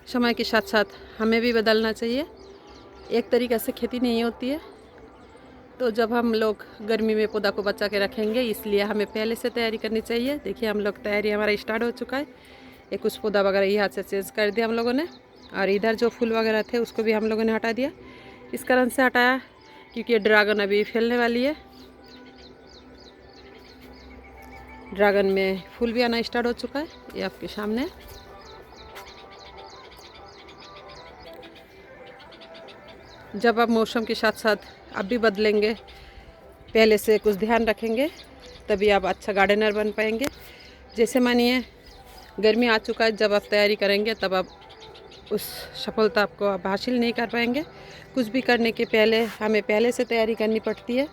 समय के साथ साथ हमें भी बदलना चाहिए। एक तरीक़ा से खेती नहीं होती है। तो जब हम लोग गर्मी में पौधा को बचा के रखेंगे, इसलिए हमें पहले से तैयारी करनी चाहिए। देखिए हम लोग तैयारी हमारा स्टार्ट हो चुका है। एक कुछ पौधा वगैरह यहाँ से चेंज कर दिया हम लोगों ने, और इधर जो फूल वगैरह थे उसको भी हम लोगों ने हटा दिया। इस कारण से हटाया क्योंकि ड्रैगन अभी फैलने वाली है। ड्रैगन में फूल भी आना स्टार्ट हो चुका है, ये आपके सामने। जब आप मौसम के साथ साथ आप भी बदलेंगे, पहले से कुछ ध्यान रखेंगे, तभी आप अच्छा गार्डनर बन पाएंगे। जैसे मानिए गर्मी आ चुका है, जब आप तैयारी करेंगे तब आप उस सफलता को आप हासिल नहीं कर पाएंगे। कुछ भी करने के पहले हमें पहले से तैयारी करनी पड़ती है।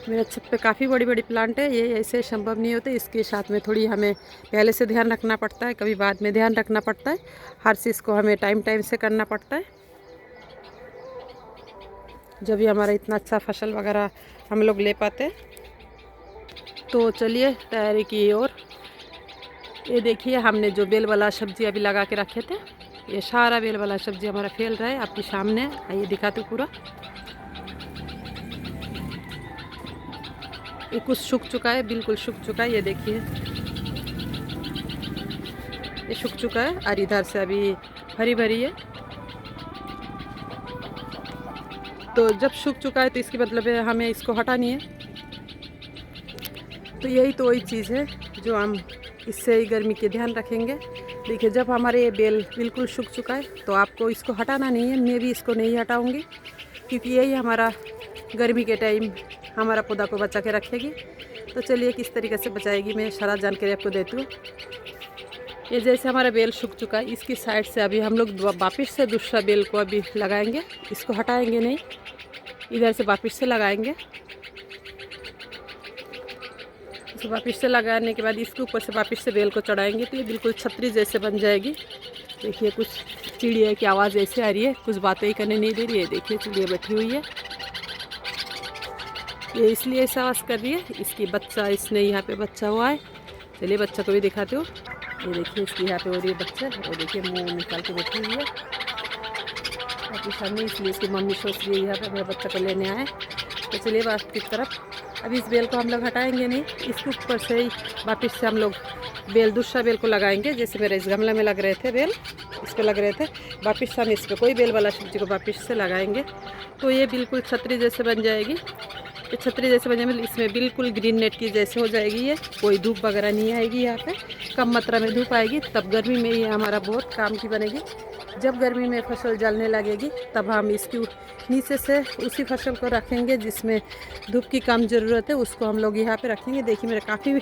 मेरे छत पे काफ़ी बड़ी बड़ी प्लांट है, ये ऐसे संभव नहीं होते। इसके साथ में थोड़ी हमें पहले से ध्यान रखना पड़ता है, कभी बाद में ध्यान रखना पड़ता है। हर चीज़ को हमें टाइम टाइम से करना पड़ता है, जब भी हमारा इतना अच्छा फसल वगैरह हम लोग ले पाते हैं। तो चलिए तैयारी की ओर। ये देखिए हमने जो बेल वाला सब्जी अभी लगा के रखे थे, ये सारा बेल वाला सब्जी हमारा फैल रहा है आपके सामने। आइए दिखाते पूरा। ये कुछ सूख चुका है, बिल्कुल सूख चुका है। ये देखिए ये सूख चुका है और इधर से अभी हरी भरी है। तो जब सूख चुका है तो इसकी मतलब है हमें इसको हटानी है। तो यही तो वही चीज़ है जो हम इससे ही गर्मी के ध्यान रखेंगे। देखिए जब हमारे ये बेल बिल्कुल सूख चुका है तो आपको इसको हटाना नहीं है, मैं भी इसको नहीं हटाऊंगी, क्योंकि यही हमारा गर्मी के टाइम हमारा पौधा को बचा के रखेगी। तो चलिए किस तरीके से बचाएगी मैं सारा जानकारी आपको देती हूँ। ये जैसे हमारा बेल सूख चुका है, इसकी साइड से अभी हम लोग वापस से दूसरा बेल को अभी लगाएंगे। इसको हटाएंगे नहीं, इधर से वापस से लगाएंगे। इसको वापस से लगाने के बाद इसके ऊपर से वापस से बेल को चढ़ाएंगे, तो ये बिल्कुल छतरी जैसे बन जाएगी। देखिए कुछ चिड़िया की आवाज़ ऐसे आ रही है, कुछ बातें ही करने नहीं दे रही है। देखिए चिड़िया बैठी हुई है, ये इसलिए ऐसा आवाज़ कर रही है, इसकी बच्चा इसने यहाँ पे बच्चा हुआ है। चलिए बच्चा को भी दिखाते हो। ये देखिए इसकी यहाँ पे हो रही है बच्चा, वो देखिए मुंह निकाल के बैठी हुई है आपके सामने, इसलिए इसकी मम्मी सोच रही है यहाँ पे मेरे बच्चा को लेने आए। तो चलिए बात की तरफ। अभी इस बेल को हम लोग हटाएंगे नहीं, इसके ऊपर से ही वापस से हम लोग बेल दूसरा बेल को लगाएंगे। जैसे मेरे इस गमले में लग रहे थे बेल, इस पर लग रहे थे, वापस से हम इस पर कोई बेल वाला सब्जी को वापस से लगाएंगे। तो ये बिल्कुल छतरी जैसे बन जाएगी। ये छतरी जैसे बन जाएगी, इसमें बिल्कुल ग्रीन नेट की जैसे हो जाएगी। ये कोई धूप वगैरह नहीं आएगी, यहाँ पे कम मात्रा में धूप आएगी, तब गर्मी में ये हमारा बहुत काम की बनेगी। जब गर्मी में फसल जलने लगेगी तब हम इसकी नीचे से उसी फसल को रखेंगे जिसमें धूप की कम ज़रूरत है, उसको हम लोग यहाँ पे रखेंगे। देखिए मेरे काफ़ी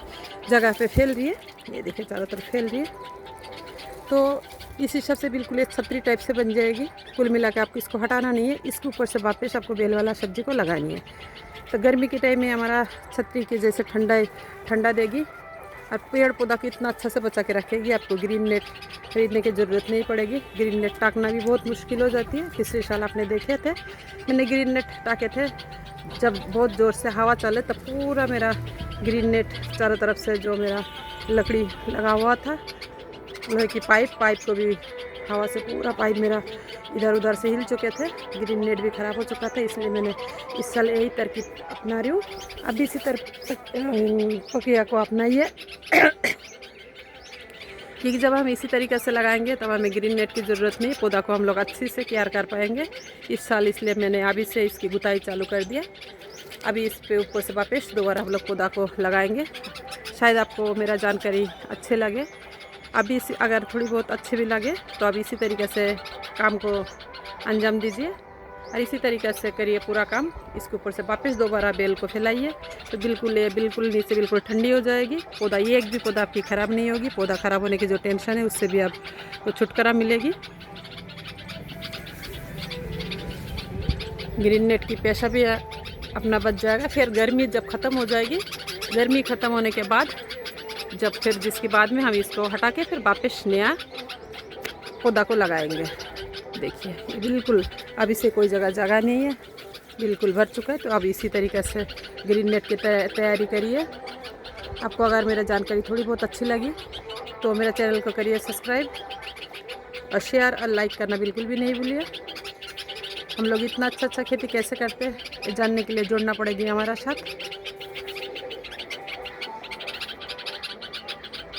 जगह पे फैल रही है, ये देखिए चारों तरफ फैल रही है। तो इस हिसाब से बिल्कुल एक छतरी टाइप से बन जाएगी। कुल मिला के आपको इसको हटाना नहीं है, इसके ऊपर से वापस आपको बेल वाला सब्जी को लगानी है। तो गर्मी के टाइम में हमारा छतरी के जैसे ठंडा देगी और पेड़ पौधा को इतना अच्छा से बचा के रखेगी। आपको ग्रीन नेट खरीदने की ज़रूरत नहीं पड़ेगी। ग्रीन नेट टाकना भी बहुत मुश्किल हो जाती है। पिछले साल आपने देखे थे मैंने ग्रीन नेट टाके थे, जब बहुत ज़ोर से हवा चले तब पूरा मेरा ग्रीन नेट चारों तरफ से जो मेरा लकड़ी लगा हुआ था, लोहे की पाइप को भी हवा से पूरा पाइप मेरा इधर उधर से हिल चुके थे। ग्रीन नेट भी ख़राब हो चुका था, इसलिए मैंने इस साल यही तरकीब अपना रही हूँ। अभी इसी प्रक्रिया को अपनाइए क्योंकि जब हम इसी तरीके से लगाएंगे तब हमें ग्रीन नेट की ज़रूरत नहीं, पौधा को हम लोग अच्छे से केयर कर पाएंगे इस साल। इसलिए मैंने अभी से इसकी गुताई चालू कर दिया। अभी इस पे ऊपर से वापस दोबारा हम लोग पौधा को लगाएंगे। शायद आपको मेरा जानकारी अच्छे लगे। अभी अगर थोड़ी बहुत अच्छी भी लगे तो अब इसी तरीके से काम को अंजाम दीजिए और इसी तरीके से करिए पूरा काम। इसके ऊपर से वापस दोबारा बेल को फैलाइए, तो बिल्कुल ये बिल्कुल नीचे बिल्कुल ठंडी हो जाएगी। पौधा ये एक भी पौधा आपकी ख़राब नहीं होगी। पौधा ख़राब होने की जो टेंशन है उससे भी आपको छुटकारा मिलेगी। ग्रीन नेट की पैसा भी अपना बच जाएगा। फिर गर्मी जब ख़त्म हो जाएगी, गर्मी ख़त्म होने के बाद जब फिर जिसके बाद में हम इसको हटा के फिर वापस नया पौधा को लगाएंगे। देखिए बिल्कुल अभी से कोई जगह नहीं है, बिल्कुल भर चुका है। तो अब इसी तरीके से ग्रीन नेट की तैयारी करिए। आपको अगर मेरा जानकारी थोड़ी बहुत अच्छी लगी तो मेरा चैनल को करिए सब्सक्राइब और शेयर और लाइक करना बिल्कुल भी नहीं भूलिए। हम लोग इतना अच्छा खेती कैसे करते हैं जानने के लिए जुड़ना पड़ेगी हमारा साथ।